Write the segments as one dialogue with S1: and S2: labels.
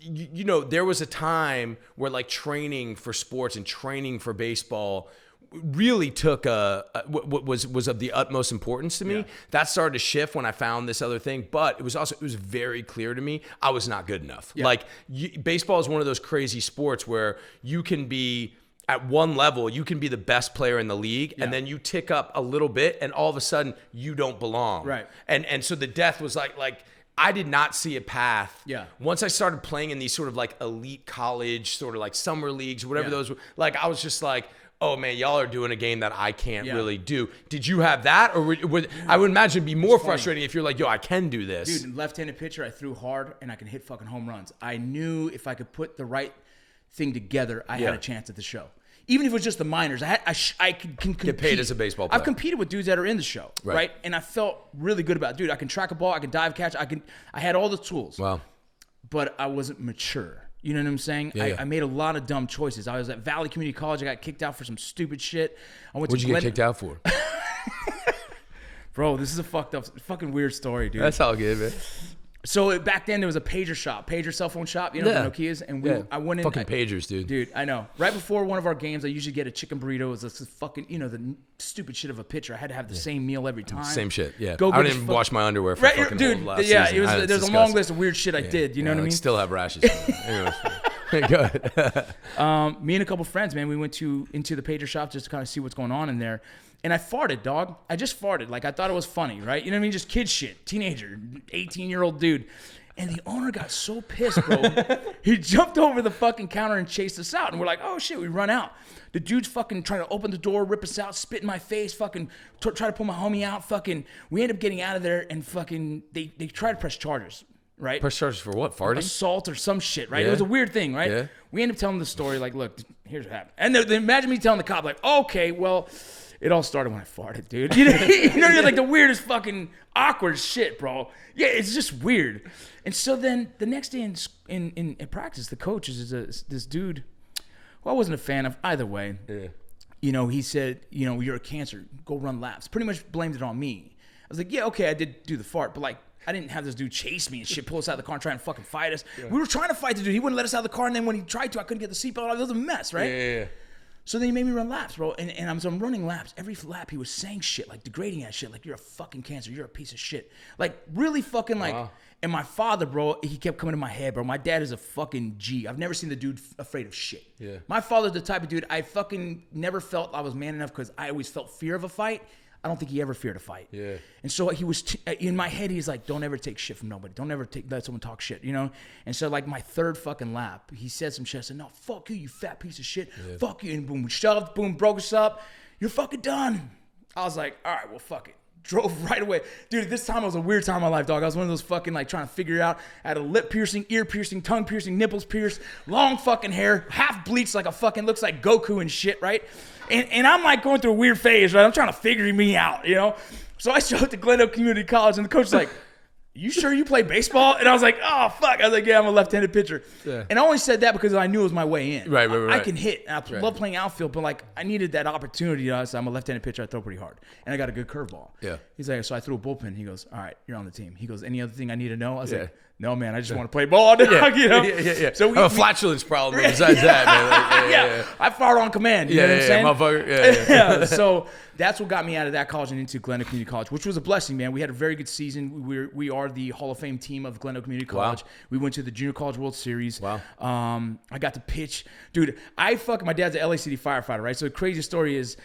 S1: you know, there was a time where like training for sports and training for baseball really took was of the utmost importance to me. Yeah. That started to shift when I found this other thing, but it was very clear to me I was not good enough. Yeah. Like baseball is one of those crazy sports where you can be at one level, you can be the best player in the league, and then you tick up a little bit, and all of a sudden you don't belong.
S2: Right.
S1: And so the death was like I did not see a path.
S2: Yeah.
S1: Once I started playing in these sort of like elite college, sort of like summer leagues, whatever those were, like I was just like, oh man, y'all are doing a game that I can't really do. Did you have that? Or I would imagine it'd be more frustrating if you're like, yo, I can do this.
S2: Dude, left-handed pitcher, I threw hard and I can hit fucking home runs. I knew if I could put the right thing together, I had a chance at the show. Even if it was just the minors, I can compete.
S1: Get paid as a baseball player.
S2: I've competed with dudes that are in the show, right? And I felt really good about it. Dude, I can track a ball, I can dive catch, I had all the tools.
S1: Wow.
S2: But I wasn't mature. You know what I'm saying?
S1: Yeah.
S2: I made a lot of dumb choices. I was at Valley Community College. I got kicked out for some stupid shit.
S1: What'd you get kicked out for?
S2: Bro, this is a fucking weird story, dude.
S1: That's all good, man.
S2: So back then there was a pager cell phone shop, you know, the Nokias, and I went in.
S1: Fucking pagers, dude.
S2: Dude, I know. Right before one of our games, I usually get a chicken burrito. It was this fucking, you know, the stupid shit of a pitcher. I had to have the same meal every time.
S1: Same shit, yeah. I didn't even wash my underwear for fucking
S2: dude,
S1: last
S2: yeah,
S1: season.
S2: There's a long list of weird shit I did. You know what I mean?
S1: Still have rashes. Anyways, go ahead.
S2: Me and a couple friends, man, we went into the pager shop just to kind of see what's going on in there. And I farted, dog. I just farted. Like, I thought it was funny, right? You know what I mean? Just kid shit. Teenager, 18-year-old dude. And the owner got so pissed, bro. He jumped over the fucking counter and chased us out. And we're like, oh, shit, we run out. The dude's fucking trying to open the door, rip us out, spit in my face, fucking try to pull my homie out. Fucking, we end up getting out of there and fucking, they try to press charges, right?
S1: Press charges for what? Farting?
S2: Assault or some shit, right?
S1: Yeah.
S2: It was a weird thing, right?
S1: Yeah.
S2: We end up telling the story, like, look, here's what happened. And they imagine me telling the cop, like, okay, well, it all started when I farted, dude. You know, you're like the weirdest fucking awkward shit, bro. Yeah, it's just weird. And so then the next day in practice, the coach is this dude who I wasn't a fan of either way.
S1: Yeah.
S2: You know, he said, you know, you're a cancer. Go run laps. Pretty much blamed it on me. I was like, yeah, okay, I did do the fart, but like, I didn't have this dude chase me and shit, pull us out of the car and try and fucking fight us. Yeah. We were trying to fight the dude. He wouldn't let us out of the car, and then when he tried to, I couldn't get the seatbelt off. It was a mess, right?
S1: Yeah.
S2: So then he made me run laps, bro. And I'm running laps. Every lap he was saying shit, like degrading ass shit, like you're a fucking cancer, you're a piece of shit. Like really fucking like, and my father, bro, he kept coming to my head, bro. My dad is a fucking G. I've never seen the dude afraid of shit.
S1: Yeah.
S2: My father's the type of dude, I fucking never felt I was man enough because I always felt fear of a fight. I don't think he ever feared a fight.
S1: Yeah.
S2: And so he was, in my head, he's like, don't ever take shit from nobody. Don't ever let someone talk shit, you know? And so like my third fucking lap, he said some shit. I said, no, fuck you, you fat piece of shit. Yeah. Fuck you. And boom, we shoved, boom, broke us up. You're fucking done. I was like, all right, well, fuck it. Drove right away. Dude, this time was a weird time in my life, dog. I was one of those fucking like trying to figure it out. I had a lip piercing, ear piercing, tongue piercing, nipples pierced, long fucking hair, half bleached like a fucking, looks like Goku and shit, right? And I'm like going through a weird phase, right? I'm trying to figure me out, you know? So I showed up to Glendale Community College and the coach was like, you sure you play baseball? And I was like, oh, fuck. I was like, yeah, I'm a left-handed pitcher. Yeah. And I only said that because I knew it was my way in.
S1: Right.
S2: I can hit. And I love playing outfield, but like I needed that opportunity. You know? So I'm a left-handed pitcher. I throw pretty hard. And I got a good curveball.
S1: Yeah.
S2: He's like, so I threw a bullpen. He goes, all right, you're on the team. He goes, any other thing I need to know? I was like, no, man, I just want to play ball, dog, you know?
S1: Yeah.
S2: So
S1: I have a flatulence problem besides that, man.
S2: Like, I fired on command. You know what I'm saying?
S1: Motherfucker.
S2: Yeah. So that's what got me out of that college and into Glendale Community College, which was a blessing, man. We had a very good season. We are the Hall of Fame team of Glendale Community College. Wow. We went to the Junior College World Series.
S1: Wow.
S2: I got to pitch. Dude, my dad's an LA City firefighter, right? So the crazy story is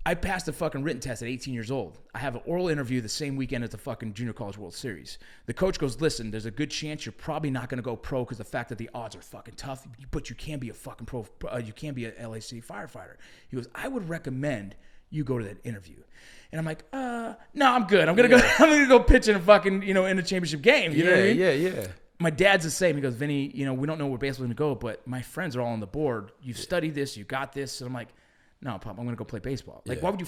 S2: I passed the fucking written test at 18 years old. I have an oral interview the same weekend as the fucking Junior College World Series. The coach goes, listen, there's a good chance you're probably not going to go pro because the fact that the odds are fucking tough, but you can be a fucking pro. You can be an LA City firefighter. He goes, I would recommend you go to that interview. And I'm like, no, I'm good. I'm going to go pitch in a fucking, in a championship game. You know what I mean?
S1: Yeah.
S2: My dad's the same. He goes, Vinny, we don't know where baseball's going to go, but my friends are all on the board. You've studied this. You got this. And I'm like, no, Pop, I'm going to go play baseball. Like, why would you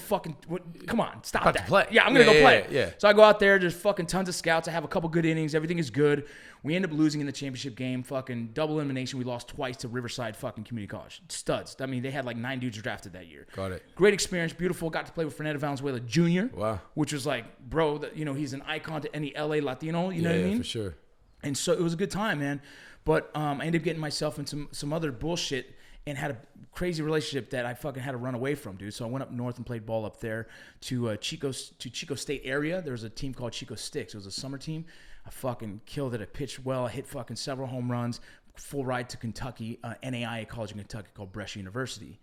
S2: come on, stop that.
S1: Play.
S2: Yeah, I'm going to go play.
S1: Yeah.
S2: So I go out there, there's fucking tons of scouts. I have a couple good innings. Everything is good. We end up losing in the championship game. Fucking double elimination. We lost twice to Riverside fucking Community College. Studs. I mean, they had like 9 dudes drafted that year.
S1: Got it.
S2: Great experience. Beautiful. Got to play with Fernando Valenzuela Jr.
S1: Wow.
S2: Which was like, bro, he's an icon to any LA Latino. You know what I mean?
S1: For sure.
S2: And so it was a good time, man. But I ended up getting myself in some other bullshit and had a crazy relationship that I fucking had to run away from, dude. So I went up north and played ball up there to Chico State area. There was a team called Chico Sticks. It was a summer team. I fucking killed it. I pitched well. I hit fucking several home runs. Full ride to Kentucky, NAIA college in Kentucky called Brescia University.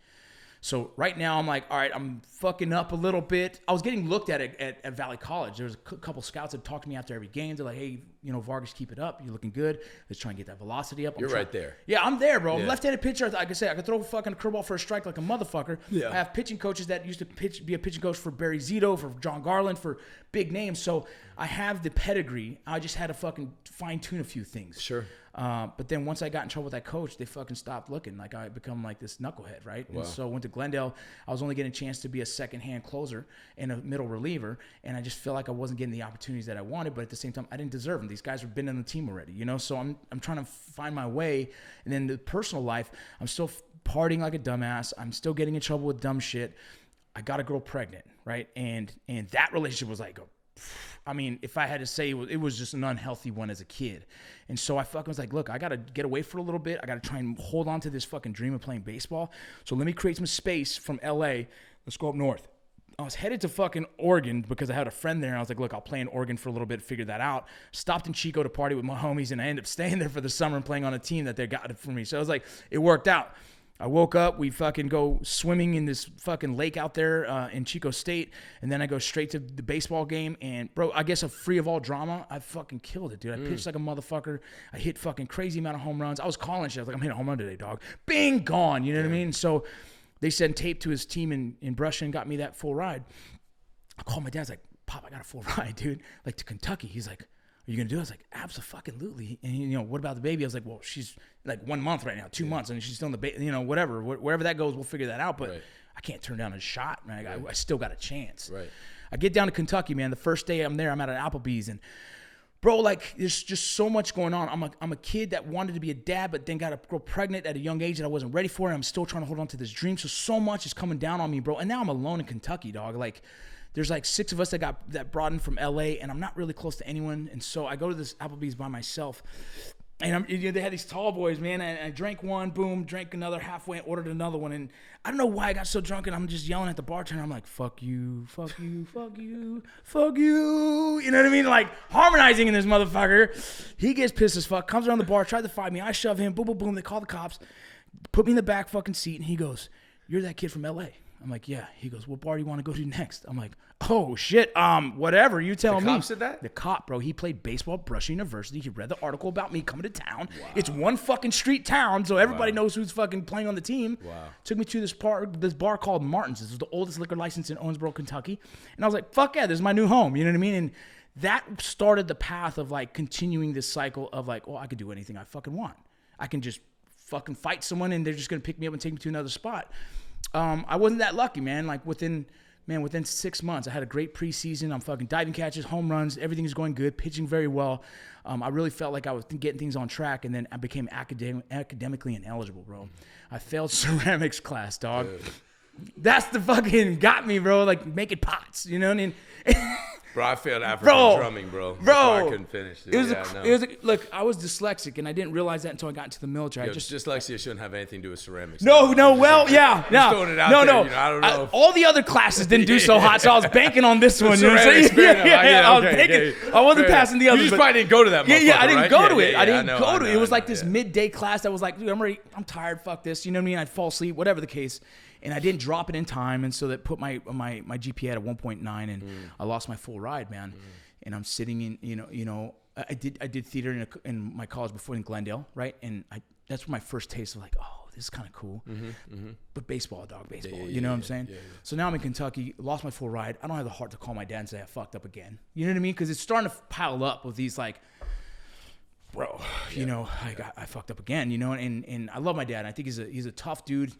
S2: So right now I'm like, all right, I'm fucking up a little bit. I was getting looked at Valley College. There was a couple scouts that talked to me after every game. They're like, hey, Vargas, keep it up. You're looking good. Let's try and get that velocity up.
S1: You're right there.
S2: Yeah, I'm there, bro. I'm left-handed pitcher. Like I said, I could throw a fucking curveball for a strike like a motherfucker.
S1: Yeah.
S2: I have pitching coaches that used to be a pitching coach for Barry Zito, for John Garland, for big names. So I have the pedigree. I just had to fucking fine-tune a few things.
S1: Sure.
S2: But then once I got in trouble with that coach, they fucking stopped looking. Like I become like this knucklehead, right? Wow. And so I went to Glendale. I was only getting a chance to be a second-hand closer and a middle reliever, and I just felt like I wasn't getting the opportunities that I wanted. But at the same time, I didn't deserve them. These guys have been on the team already, So I'm trying to find my way. And then the personal life, I'm still partying like a dumbass. I'm still getting in trouble with dumb shit. I got a girl pregnant, right? And that relationship was like if I had to say, it was just an unhealthy one as a kid. And so I fucking was like, look, I got to get away for a little bit. I got to try and hold on to this fucking dream of playing baseball. So let me create some space from LA. Let's go up north. I was headed to fucking Oregon because I had a friend there. And I was like, look, I'll play in Oregon for a little bit, figure that out. Stopped in Chico to party with my homies, and I ended up staying there for the summer and playing on a team that they got it for me. So I was like, it worked out. I woke up, we fucking go swimming in this fucking lake out there in Chico State, and then I go straight to the baseball game, and bro, I guess free of all drama, I fucking killed it, dude. I pitched like a motherfucker. I hit fucking crazy amount of home runs. I was calling shit. I was like, I'm hitting a home run today, dog. Bing, gone. You know what I mean? So they sent tape to his team in Brescia and got me that full ride. I called my dad. I was like, Pop, I got a full ride, dude. Like to Kentucky. He's like, are you going to do it? I was like, absolutely. And, what about the baby? I was like, well, she's like 1 month right now, 2 months, and she's still in the baby, whatever. Wherever that goes, we'll figure that out. But I can't turn down a shot, man. I still got a chance. Right. I get down to Kentucky, man. The first day I'm there, I'm at an Applebee's. And, bro, like, there's just so much going on. I'm a kid that wanted to be a dad, but then got a girl pregnant at a young age that I wasn't ready for. And I'm still trying to hold on to this dream. So much is coming down on me, bro. And now I'm alone in Kentucky, dog. Like, there's like 6 of us that brought in from LA, and I'm not really close to anyone. And so I go to this Applebee's by myself, and they had these tall boys, man. And I drank one, boom, drank another halfway, and ordered another one. And I don't know why I got so drunk, and I'm just yelling at the bartender. I'm like, fuck you, fuck you, fuck you, fuck you. You know what I mean? Like harmonizing in this motherfucker. He gets pissed as fuck, comes around the bar, tried to fight me. I shove him, boom, boom, boom. They call the cops, put me in the back fucking seat, and he goes, you're that kid from LA. I'm like, yeah. He goes, what bar do you want to go to next? I'm like, oh, shit. Whatever. You tell me.
S1: The cop said that?
S2: The cop, bro. He played baseball at Brescia University. He read the article about me coming to town. Wow. It's one fucking street town, so everybody knows who's fucking playing on the team. Wow. Took me to this bar called Martin's. This is the oldest liquor license in Owensboro, Kentucky. And I was like, fuck yeah, this is my new home. You know what I mean? And that started the path of, like, continuing this cycle of, like, I could do anything I fucking want. I can just fucking fight someone, and they're just going to pick me up and take me to another spot. I wasn't that lucky, man. Like within 6 months, I had a great preseason. I'm fucking diving catches, home runs, everything's going good, pitching very well. I really felt like I was getting things on track, and then I became academically ineligible, bro. I failed ceramics class, dog. Dude. That's the fucking got me, bro. Like making pots, you know what I mean?
S1: Bro, I failed African drumming, bro. I couldn't finish. Dude.
S2: Look, I was dyslexic, and I didn't realize that until I got into the military.
S1: Dyslexia shouldn't have anything to do with ceramics.
S2: No, yeah.
S1: Throwing it out there, I don't know.
S2: All the other classes didn't do so hot, so I was banking on this one. You know what I'm saying? I was banking. I wasn't passing the others.
S1: You just probably didn't go to that.
S2: Yeah, I didn't go to it. I didn't go to it. It was like this midday class that was like, dude, I'm tired. Fuck this. You know what I mean? I'd fall asleep, whatever the case. And I didn't drop it in time, and so that put my GPA at 1.9, and I lost my full ride, man. And I'm sitting in, I did theater in my college before in Glendale, right? And that's my first taste of like, oh, this is kind of cool. But baseball, dog, baseball. You know what I'm saying? Yeah. So now I'm in Kentucky, lost my full ride. I don't have the heart to call my dad and say I fucked up again. You know what I mean? Because it's starting to pile up with these like, bro, I fucked up again. And I love my dad. I think he's a tough dude.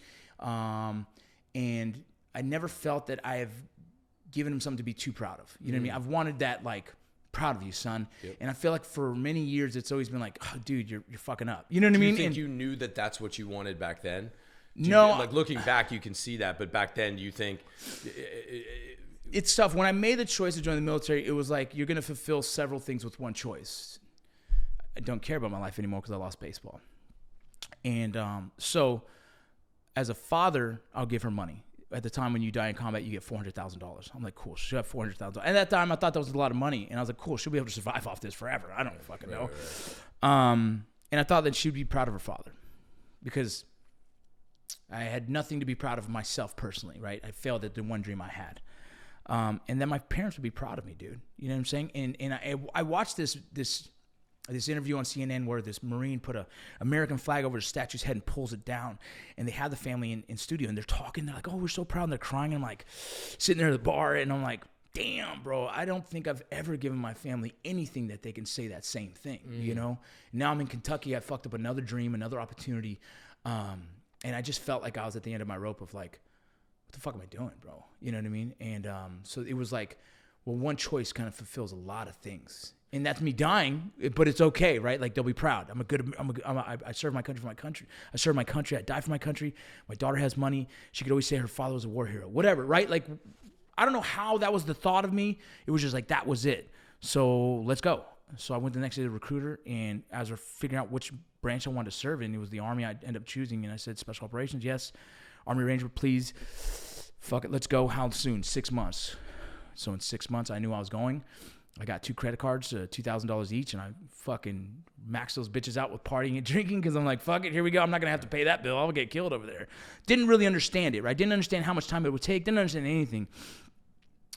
S2: And I never felt that I have given him something to be too proud of. You know what I mean? I've wanted that, like, proud of you, son. Yep. And I feel like for many years, it's always been like, oh, dude, you're fucking up. You know what I mean?
S1: Do you think you knew that that's what you wanted back then?
S2: No.
S1: Like, looking back, you can see that. But back then, you think...
S2: It's tough. When I made the choice to join the military, it was like, you're going to fulfill several things with one choice. I don't care about my life anymore because I lost baseball. And so as a father, I'll give her money. At the time when you die in combat, you get $400,000. I'm like, cool, she'll have $400,000. And at that time, I thought that was a lot of money. And I was like, cool, she'll be able to survive off this forever. I don't fucking know. And I thought that she'd be proud of her father because I had nothing to be proud of myself personally, right? I failed at the one dream I had. And then my parents would be proud of me, dude. You know what I'm saying? And I watched this interview on CNN where this Marine put a American flag over the statue's head and pulls it down, and they have the family in studio, and they're talking. They're like, "Oh, we're so proud," and they're crying. And I'm like, sitting there at the bar, and I'm like, "Damn, bro, I don't think I've ever given my family anything that they can say that same thing." You know? Now I'm in Kentucky. I fucked up another dream, another opportunity, and I just felt like I was at the end of my rope of like, what the fuck am I doing, bro? You know what I mean? And so it was like, well, one choice kind of fulfills a lot of things. And that's me dying, but it's okay, right? Like, they'll be proud. I serve my country for my country. I serve my country. I die for my country. My daughter has money. She could always say her father was a war hero, whatever, right? Like, I don't know how that was the thought of me. It was just like, that was it. So let's go. So I went the next day to the recruiter, and as we're figuring out which branch I wanted to serve in, it was the Army I ended up choosing. And I said, Special Operations, yes. Army Ranger, please. Fuck it, let's go. How soon? 6 months. So in 6 months, I knew I was going. I got 2 credit cards, $2,000 each, and I fucking maxed those bitches out with partying and drinking because I'm like, fuck it, here we go. I'm not going to have to pay that bill. I'll get killed over there. Didn't really understand it, right? Didn't understand how much time it would take. Didn't understand anything.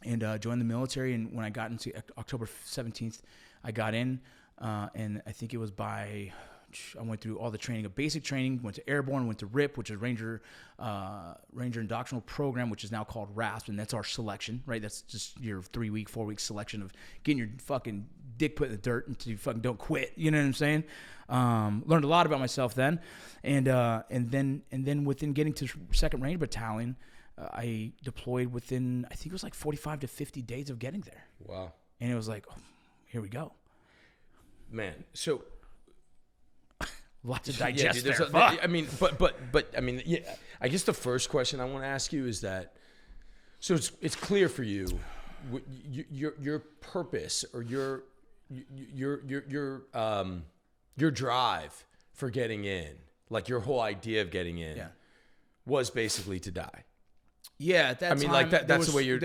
S2: And joined the military, and when I got into October 17th, I got in, and I think it was I went through all the training of basic training, went to Airborne, went to RIP, which is Ranger Indoctrinal Program, which is now called RASP, and that's our selection, right? That's just your 3-week, 4-week selection of getting your fucking dick put in the dirt until you fucking don't quit. You know what I'm saying? Learned a lot about myself then, and then within getting to 2nd Ranger Battalion, I deployed within, I think it was like 45 to 50 days of getting there.
S1: Wow.
S2: And it was like, oh, here we go.
S1: Man, so
S2: lots to digest
S1: there.
S2: Fuck.
S1: I mean, yeah. I guess the first question I want to ask you is that, so it's clear for you, your purpose or your drive for getting in, like your whole idea of getting in, was basically to die.
S2: Yeah, at that time,
S1: like that's the way you're.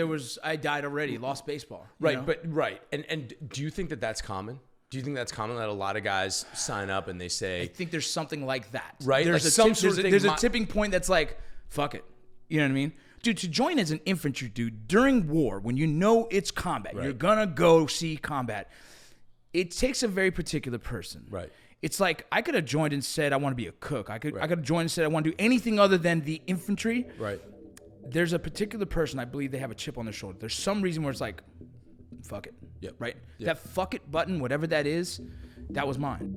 S2: I died already, lost baseball.
S1: Right, you know? And do you think that that's common? Do you think that's common that a lot of guys sign up and they say?
S2: I think there's something like that.
S1: Right?
S2: There's
S1: There's
S2: a tipping point that's like, fuck it. You know what I mean? Dude, to join as an infantry dude during war, when you know it's combat, you're going to go see combat. It takes a very particular person.
S1: Right.
S2: It's like, I could have joined and said, I want to be a cook. I could have joined and said, I want to do anything other than the infantry.
S1: Right.
S2: There's a particular person, I believe they have a chip on their shoulder. There's some reason where it's like, fuck it.
S1: Yep.
S2: Right?
S1: Yep.
S2: That fuck it button, whatever that is, that was mine.